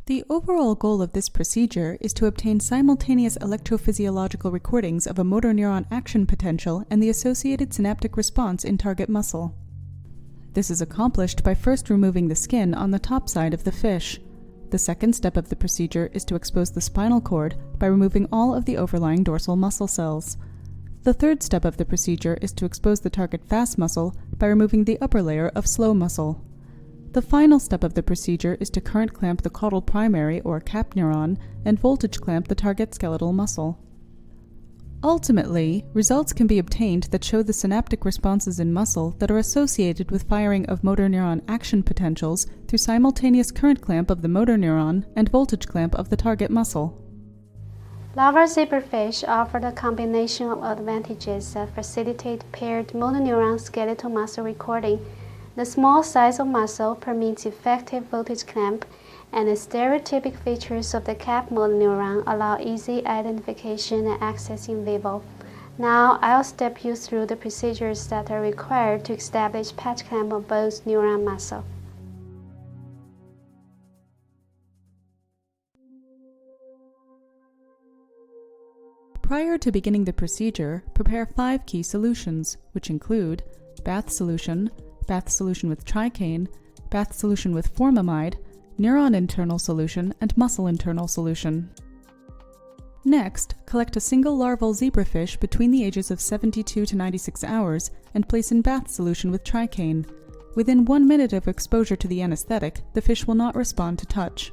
The overall goal of this procedure is to obtain simultaneous electrophysiological recordings of a motor neuron action potential and the associated synaptic response in target muscle. This is accomplished by first removing the skin on the top side of the fish. The second step of the procedure is to expose the spinal cord by removing all of the overlying dorsal muscle cells. The third step of the procedure is to expose the target fast muscle by removing the upper layer of slow muscle. The final step of the procedure is to current clamp the caudal primary or cap neuron and voltage clamp the target skeletal muscle. Ultimately, results can be obtained that show the synaptic responses in muscle that are associated with firing of motor neuron action potentials through simultaneous current clamp of the motor neuron and voltage clamp of the target muscle. Larval zebrafish offer a combination of advantages that facilitate paired motor neuron skeletal muscle recording. The small size of muscle permits effective voltage clamp, and the stereotypic features of the cap motor neuron allow easy identification and access in vivo. Now, I'll step you through the procedures that are required to establish patch clamp of both neuron muscle. Prior to beginning the procedure, prepare 5 key solutions, which include bath solution with tricaine, bath solution with formamide, neuron internal solution, and muscle internal solution. Next, collect a single larval zebrafish between the ages of 72 to 96 hours and place in bath solution with tricaine. Within 1 minute of exposure to the anesthetic, the fish will not respond to touch.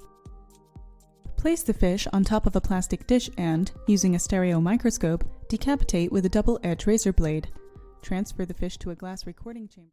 Place the fish on top of a plastic dish and, using a stereo microscope, decapitate with a double-edged razor blade. Transfer the fish to a glass recording chamber.